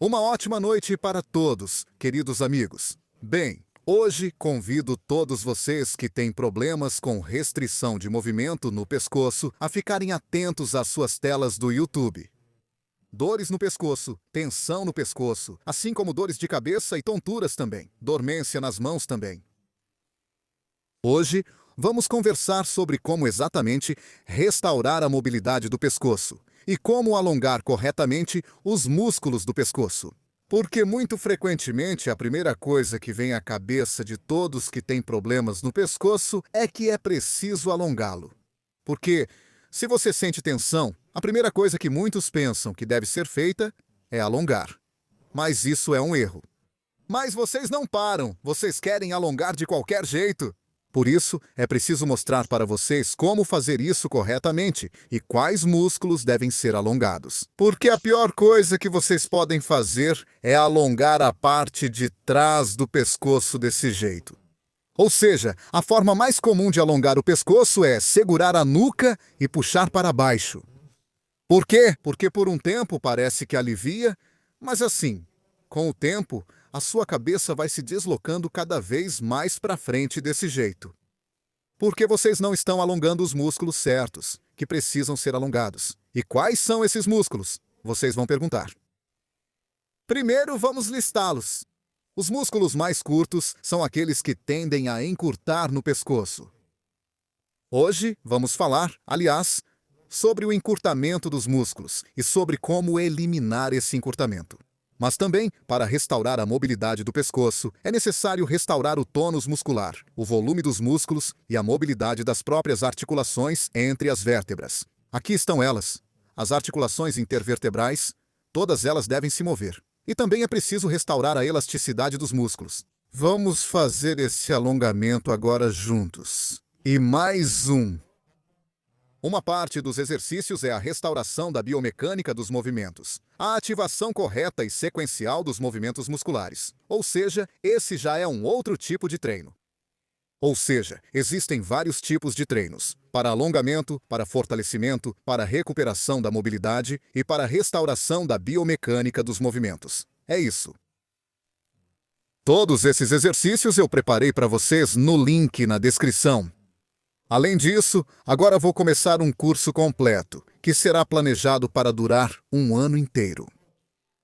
Uma ótima noite para todos, queridos amigos. Bem, hoje convido todos vocês que têm problemas com restrição de movimento no pescoço a ficarem atentos às suas telas do YouTube. Dores no pescoço, tensão no pescoço, assim como dores de cabeça e tonturas também, dormência nas mãos também. Hoje, vamos conversar sobre como exatamente restaurar a mobilidade do pescoço e como alongar corretamente os músculos do pescoço. Porque muito frequentemente a primeira coisa que vem à cabeça de todos que têm problemas no pescoço é que é preciso alongá-lo. Porque, se você sente tensão, a primeira coisa que muitos pensam que deve ser feita é alongar. Mas isso é um erro. Mas vocês não param, vocês querem alongar de qualquer jeito. Por isso, é preciso mostrar para vocês como fazer isso corretamente e quais músculos devem ser alongados. Porque a pior coisa que vocês podem fazer é alongar a parte de trás do pescoço desse jeito. Ou seja, a forma mais comum de alongar o pescoço é segurar a nuca e puxar para baixo. Por quê? Porque por um tempo parece que alivia, mas assim, com o tempo, a sua cabeça vai se deslocando cada vez mais para frente desse jeito. Porque vocês não estão alongando os músculos certos, que precisam ser alongados. E quais são esses músculos? Vocês vão perguntar. Primeiro, vamos listá-los. Os músculos mais curtos são aqueles que tendem a encurtar no pescoço. Hoje, vamos falar, aliás, sobre o encurtamento dos músculos e sobre como eliminar esse encurtamento. Mas também, para restaurar a mobilidade do pescoço, é necessário restaurar o tônus muscular, o volume dos músculos e a mobilidade das próprias articulações entre as vértebras. Aqui estão elas, as articulações intervertebrais, todas elas devem se mover. E também é preciso restaurar a elasticidade dos músculos. Vamos fazer esse alongamento agora juntos. E mais um. Uma parte dos exercícios é a restauração da biomecânica dos movimentos, a ativação correta e sequencial dos movimentos musculares. Ou seja, esse já é um outro tipo de treino. Ou seja, existem vários tipos de treinos, para alongamento, para fortalecimento, para recuperação da mobilidade e para restauração da biomecânica dos movimentos. É isso. Todos esses exercícios eu preparei para vocês no link na descrição. Além disso, agora vou começar um curso completo, que será planejado para durar um ano inteiro.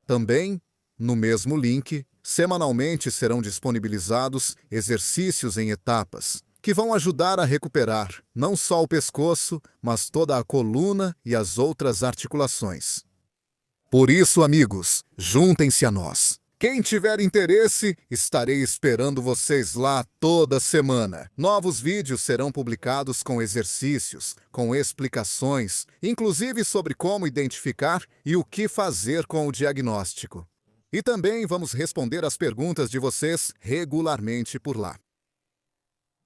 Também, no mesmo link, semanalmente serão disponibilizados exercícios em etapas, que vão ajudar a recuperar não só o pescoço, mas toda a coluna e as outras articulações. Por isso, amigos, juntem-se a nós. Quem tiver interesse, estarei esperando vocês lá toda semana. Novos vídeos serão publicados com exercícios, com explicações, inclusive sobre como identificar e o que fazer com o diagnóstico. E também vamos responder as perguntas de vocês regularmente por lá.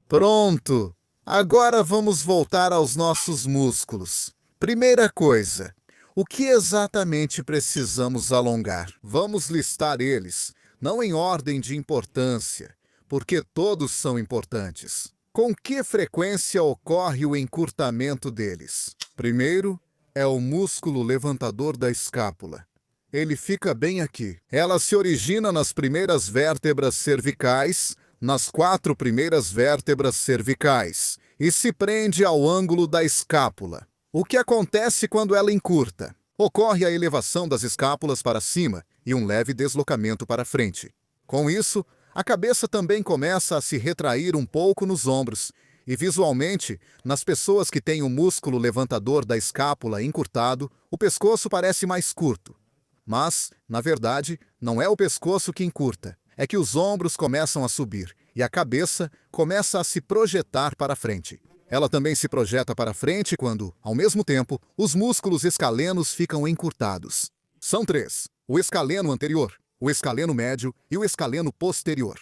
Pronto! Agora vamos voltar aos nossos músculos. Primeira coisa. O que exatamente precisamos alongar? Vamos listar eles, não em ordem de importância, porque todos são importantes. Com que frequência ocorre o encurtamento deles? Primeiro, é o músculo levantador da escápula. Ele fica bem aqui. Ela se origina nas primeiras vértebras cervicais, nas 4 primeiras vértebras cervicais, e se prende ao ângulo da escápula. O que acontece quando ela encurta? Ocorre a elevação das escápulas para cima e um leve deslocamento para frente. Com isso, a cabeça também começa a se retrair um pouco nos ombros e, visualmente, nas pessoas que têm o músculo levantador da escápula encurtado, o pescoço parece mais curto. Mas, na verdade, não é o pescoço que encurta, é que os ombros começam a subir e a cabeça começa a se projetar para frente. Ela também se projeta para frente quando, ao mesmo tempo, os músculos escalenos ficam encurtados. São 3: o escaleno anterior, o escaleno médio e o escaleno posterior.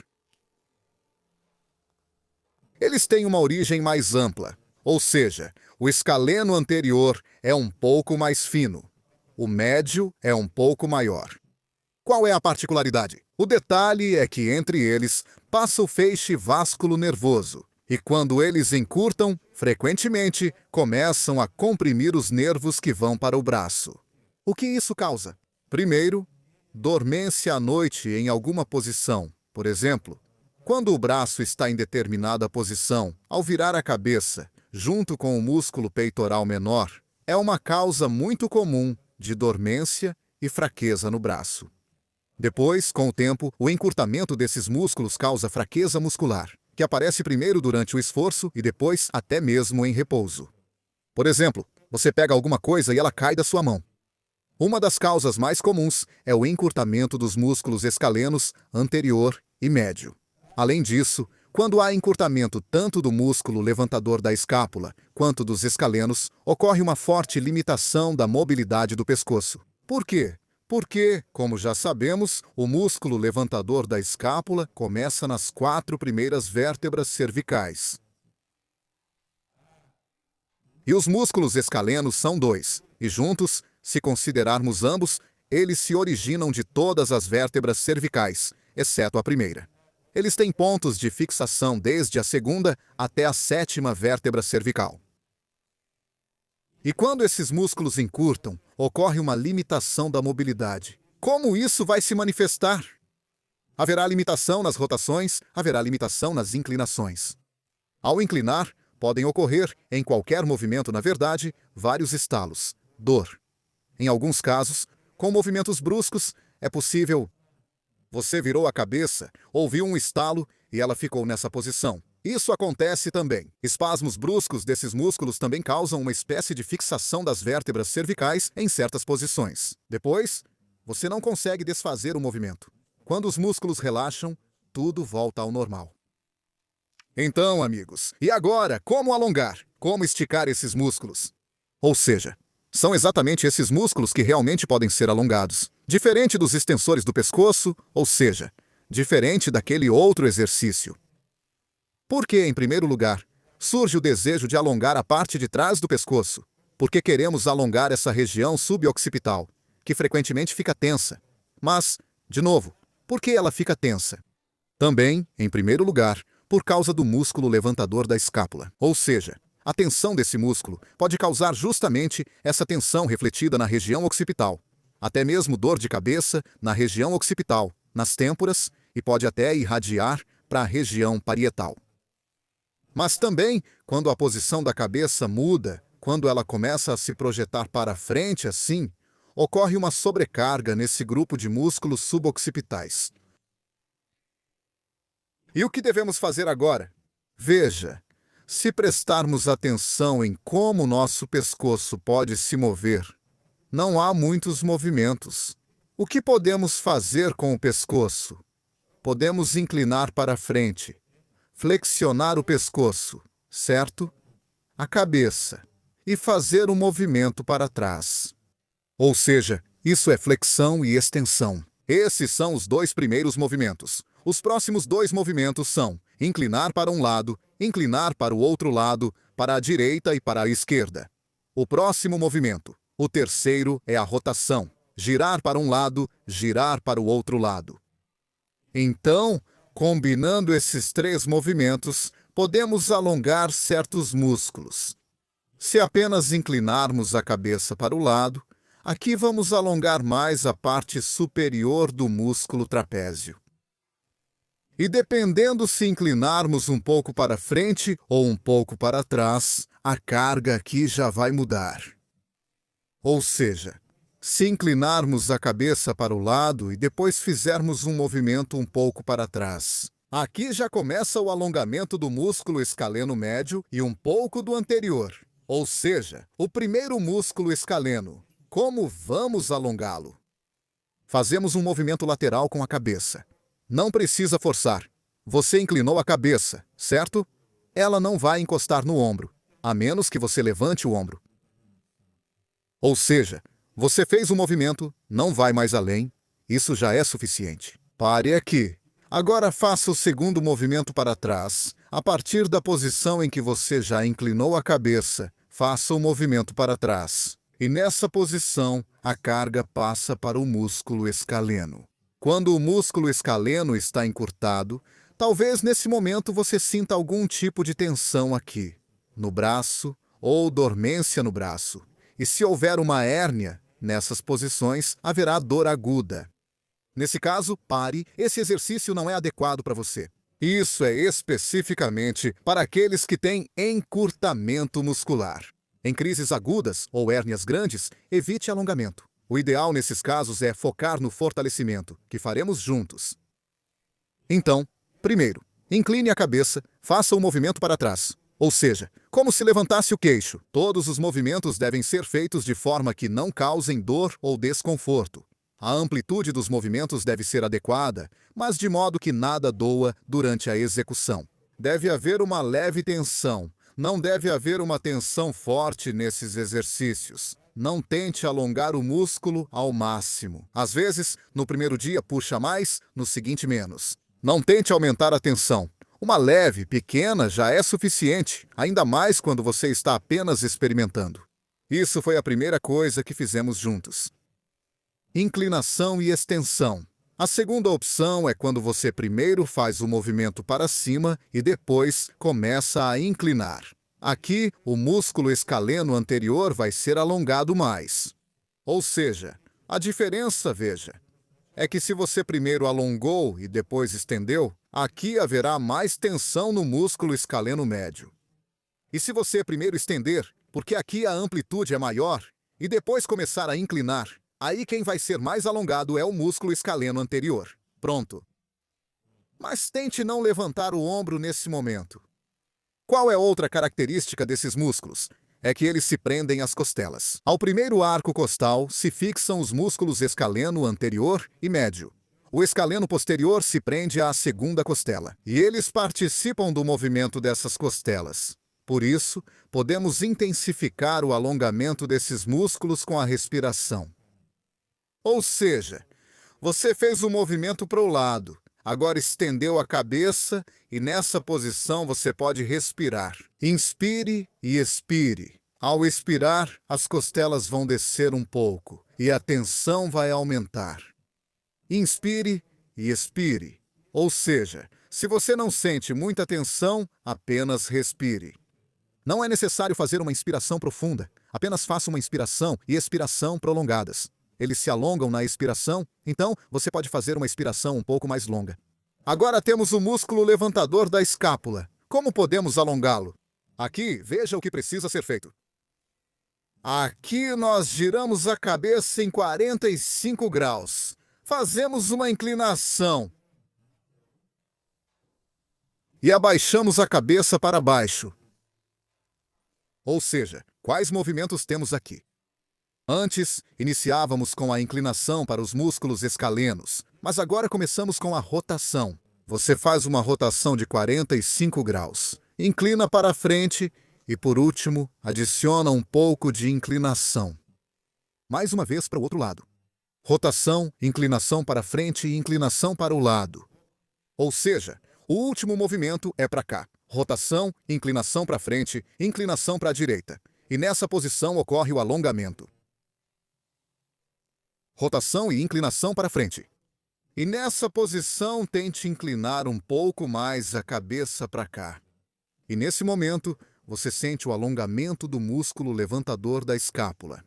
Eles têm uma origem mais ampla, ou seja, o escaleno anterior é um pouco mais fino, o médio é um pouco maior. Qual é a particularidade? O detalhe é que entre eles passa o feixe vasculo nervoso, e quando eles encurtam, frequentemente começam a comprimir os nervos que vão para o braço. O que isso causa? Primeiro, dormência à noite em alguma posição, por exemplo, quando o braço está em determinada posição, ao virar a cabeça, junto com o músculo peitoral menor, é uma causa muito comum de dormência e fraqueza no braço. Depois, com o tempo, o encurtamento desses músculos causa fraqueza muscular, que aparece primeiro durante o esforço e depois até mesmo em repouso. Por exemplo, você pega alguma coisa e ela cai da sua mão. Uma das causas mais comuns é o encurtamento dos músculos escalenos anterior e médio. Além disso, quando há encurtamento tanto do músculo levantador da escápula quanto dos escalenos, ocorre uma forte limitação da mobilidade do pescoço. Por quê? Porque, como já sabemos, o músculo levantador da escápula começa nas 4 primeiras vértebras cervicais. E os músculos escalenos são 2, e juntos, se considerarmos ambos, eles se originam de todas as vértebras cervicais, exceto a primeira. Eles têm pontos de fixação desde a segunda até a 7ª vértebra cervical. E quando esses músculos encurtam, ocorre uma limitação da mobilidade. Como isso vai se manifestar? Haverá limitação nas rotações, haverá limitação nas inclinações. Ao inclinar, podem ocorrer, em qualquer movimento na verdade, vários estalos, dor. Em alguns casos, com movimentos bruscos, é possível. Você virou a cabeça, ouviu um estalo e ela ficou nessa posição. Isso acontece também. Espasmos bruscos desses músculos também causam uma espécie de fixação das vértebras cervicais em certas posições. Depois, você não consegue desfazer o movimento. Quando os músculos relaxam, tudo volta ao normal. Então, amigos, e agora, como alongar? Como esticar esses músculos? Ou seja, são exatamente esses músculos que realmente podem ser alongados. Diferente dos extensores do pescoço, ou seja, diferente daquele outro exercício. Porque, em primeiro lugar, surge o desejo de alongar a parte de trás do pescoço, porque queremos alongar essa região suboccipital, que frequentemente fica tensa. Mas, de novo, por que ela fica tensa? Também, em primeiro lugar, por causa do músculo levantador da escápula, ou seja, a tensão desse músculo pode causar justamente essa tensão refletida na região occipital, até mesmo dor de cabeça na região occipital, nas têmporas e pode até irradiar para a região parietal. Mas também, quando a posição da cabeça muda, quando ela começa a se projetar para frente assim, ocorre uma sobrecarga nesse grupo de músculos suboccipitais. E o que devemos fazer agora? Veja, se prestarmos atenção em como nosso pescoço pode se mover, não há muitos movimentos. O que podemos fazer com o pescoço? Podemos inclinar para frente, flexionar o pescoço, certo? A cabeça, e fazer um movimento para trás. Ou seja, isso é flexão e extensão. Esses são os 2 primeiros movimentos. Os próximos 2 movimentos são inclinar para um lado, inclinar para o outro lado, para a direita e para a esquerda. O próximo movimento, o terceiro, é a rotação. Girar para um lado, girar para o outro lado. Então, combinando esses 3 movimentos, podemos alongar certos músculos. Se apenas inclinarmos a cabeça para o lado, aqui vamos alongar mais a parte superior do músculo trapézio. E dependendo se inclinarmos um pouco para frente ou um pouco para trás, a carga aqui já vai mudar. Ou seja, se inclinarmos a cabeça para o lado e depois fizermos um movimento um pouco para trás, aqui já começa o alongamento do músculo escaleno médio e um pouco do anterior. Ou seja, o primeiro músculo escaleno. Como vamos alongá-lo? Fazemos um movimento lateral com a cabeça. Não precisa forçar. Você inclinou a cabeça, certo? Ela não vai encostar no ombro, a menos que você levante o ombro. Ou seja, você fez um movimento, não vai mais além, isso já é suficiente. Pare aqui. Agora faça o segundo movimento para trás. A partir da posição em que você já inclinou a cabeça, faça o movimento para trás. E nessa posição, a carga passa para o músculo escaleno. Quando o músculo escaleno está encurtado, talvez nesse momento você sinta algum tipo de tensão aqui, no braço ou dormência no braço. E se houver uma hérnia, nessas posições haverá dor aguda. Nesse caso, pare, esse exercício não é adequado para você. Isso é especificamente para aqueles que têm encurtamento muscular. Em crises agudas ou hérnias grandes, evite alongamento. O ideal nesses casos é focar no fortalecimento, que faremos juntos. Então, primeiro, incline a cabeça, faça o movimento para trás. Ou seja, como se levantasse o queixo. Todos os movimentos devem ser feitos de forma que não causem dor ou desconforto. A amplitude dos movimentos deve ser adequada, mas de modo que nada doa durante a execução. Deve haver uma leve tensão. Não deve haver uma tensão forte nesses exercícios. Não tente alongar o músculo ao máximo. Às vezes, no primeiro dia puxa mais, no seguinte menos. Não tente aumentar a tensão. Uma leve, pequena já é suficiente, ainda mais quando você está apenas experimentando. Isso foi a primeira coisa que fizemos juntos. Inclinação e extensão. A segunda opção é quando você primeiro faz o movimento para cima e depois começa a inclinar. Aqui, o músculo escaleno anterior vai ser alongado mais. Ou seja, a diferença, veja, é que se você primeiro alongou e depois estendeu, aqui haverá mais tensão no músculo escaleno médio. E se você primeiro estender, porque aqui a amplitude é maior, e depois começar a inclinar, aí quem vai ser mais alongado é o músculo escaleno anterior. Pronto. Mas tente não levantar o ombro nesse momento. Qual é outra característica desses músculos? É que eles se prendem às costelas. Ao primeiro arco costal se fixam os músculos escaleno anterior e médio. O escaleno posterior se prende à segunda costela, e eles participam do movimento dessas costelas. Por isso, podemos intensificar o alongamento desses músculos com a respiração. Ou seja, você fez o movimento para o lado, agora estendeu a cabeça e nessa posição você pode respirar. Inspire e expire. Ao expirar, as costelas vão descer um pouco e a tensão vai aumentar. Inspire e expire. Ou seja, se você não sente muita tensão, apenas respire. Não é necessário fazer uma inspiração profunda, apenas faça uma inspiração e expiração prolongadas. Eles se alongam na expiração, então você pode fazer uma expiração um pouco mais longa. Agora temos o músculo levantador da escápula. Como podemos alongá-lo? Aqui, veja o que precisa ser feito. Aqui nós giramos a cabeça em 45 graus. Fazemos uma inclinação. E abaixamos a cabeça para baixo. Ou seja, quais movimentos temos aqui? Antes, iniciávamos com a inclinação para os músculos escalenos, mas agora começamos com a rotação. Você faz uma rotação de 45 graus, inclina para frente e, por último, adiciona um pouco de inclinação. Mais uma vez para o outro lado. Rotação, inclinação para frente e inclinação para o lado. Ou seja, o último movimento é para cá. Rotação, inclinação para frente, inclinação para a direita. E nessa posição ocorre o alongamento. Rotação e inclinação para frente. E nessa posição, tente inclinar um pouco mais a cabeça para cá. E nesse momento, você sente o alongamento do músculo levantador da escápula.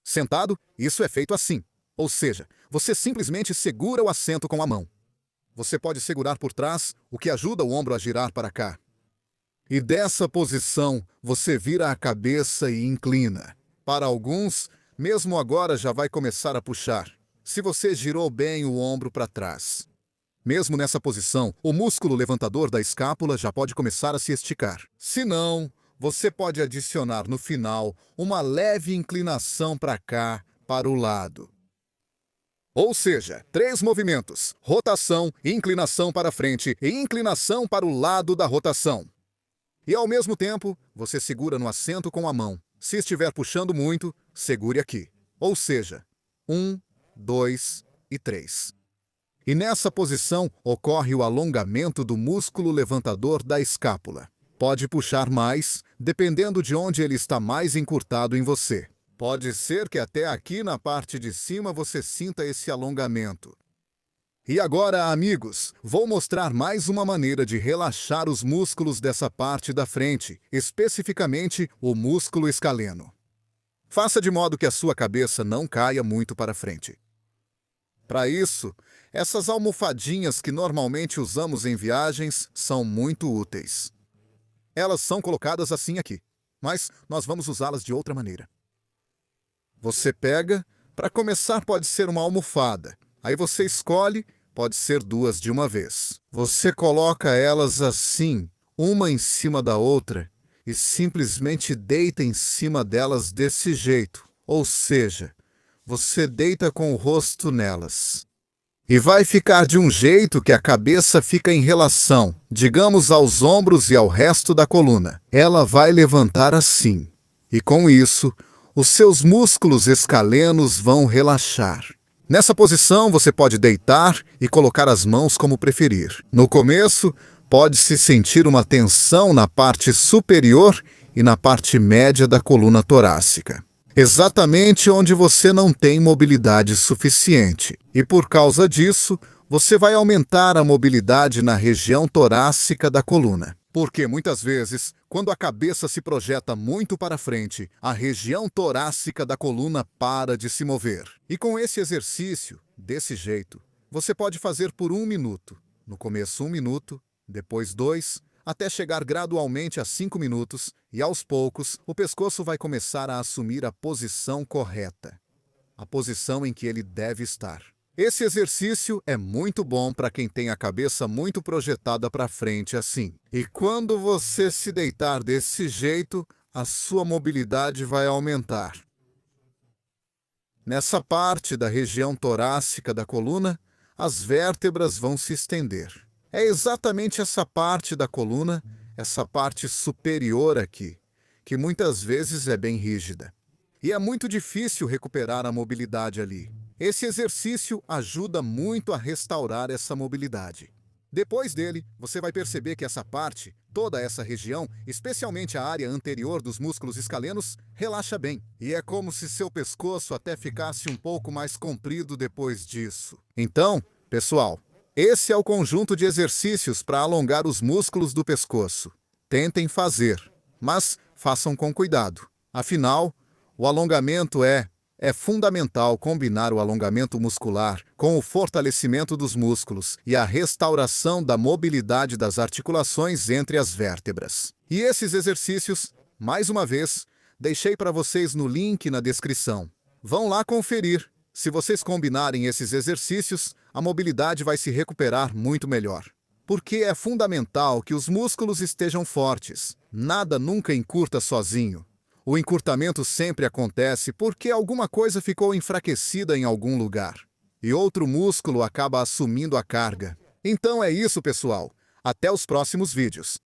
Sentado, isso é feito assim. Ou seja, você simplesmente segura o assento com a mão. Você pode segurar por trás, o que ajuda o ombro a girar para cá. E dessa posição, você vira a cabeça e inclina. Para alguns, mesmo agora já vai começar a puxar, se você girou bem o ombro para trás. Mesmo nessa posição, o músculo levantador da escápula já pode começar a se esticar. Se não, você pode adicionar no final uma leve inclinação para cá, para o lado. Ou seja, 3 movimentos: rotação, inclinação para frente e inclinação para o lado da rotação. E ao mesmo tempo, você segura no assento com a mão. Se estiver puxando muito, segure aqui. Ou seja, 1, 2 e 3. E nessa posição ocorre o alongamento do músculo levantador da escápula. Pode puxar mais, dependendo de onde ele está mais encurtado em você. Pode ser que até aqui na parte de cima você sinta esse alongamento. E agora, amigos, vou mostrar mais uma maneira de relaxar os músculos dessa parte da frente, especificamente o músculo escaleno. Faça de modo que a sua cabeça não caia muito para frente. Para isso, essas almofadinhas que normalmente usamos em viagens são muito úteis. Elas são colocadas assim aqui, mas nós vamos usá-las de outra maneira. Você pega, para começar pode ser uma almofada, aí você escolhe, pode ser duas de uma vez. Você coloca elas assim, uma em cima da outra, e simplesmente deita em cima delas desse jeito, ou seja, você deita com o rosto nelas. E vai ficar de um jeito que a cabeça fica em relação, digamos, aos ombros e ao resto da coluna. Ela vai levantar assim. E com isso, os seus músculos escalenos vão relaxar. Nessa posição, você pode deitar e colocar as mãos como preferir. No começo, pode-se sentir uma tensão na parte superior e na parte média da coluna torácica. Exatamente onde você não tem mobilidade suficiente. E por causa disso, você vai aumentar a mobilidade na região torácica da coluna. Porque muitas vezes, quando a cabeça se projeta muito para frente, a região torácica da coluna para de se mover. E com esse exercício, desse jeito, você pode fazer por 1 minuto. No começo 1 minuto, depois 2, até chegar gradualmente a 5 minutos, e aos poucos o pescoço vai começar a assumir a posição correta, a posição em que ele deve estar. Esse exercício é muito bom para quem tem a cabeça muito projetada para frente assim. E quando você se deitar desse jeito, a sua mobilidade vai aumentar. Nessa parte da região torácica da coluna, as vértebras vão se estender. É exatamente essa parte da coluna, essa parte superior aqui, que muitas vezes é bem rígida. E é muito difícil recuperar a mobilidade ali. Esse exercício ajuda muito a restaurar essa mobilidade. Depois dele, você vai perceber que essa parte, toda essa região, especialmente a área anterior dos músculos escalenos, relaxa bem. E é como se seu pescoço até ficasse um pouco mais comprido depois disso. Então, pessoal, esse é o conjunto de exercícios para alongar os músculos do pescoço. Tentem fazer, mas façam com cuidado. Afinal, o alongamento é fundamental combinar o alongamento muscular com o fortalecimento dos músculos e a restauração da mobilidade das articulações entre as vértebras. E esses exercícios, mais uma vez, deixei para vocês no link na descrição. Vão lá conferir. Se vocês combinarem esses exercícios, a mobilidade vai se recuperar muito melhor. Porque é fundamental que os músculos estejam fortes. Nada nunca encurta sozinho. O encurtamento sempre acontece porque alguma coisa ficou enfraquecida em algum lugar. E outro músculo acaba assumindo a carga. Então é isso, pessoal. Até os próximos vídeos.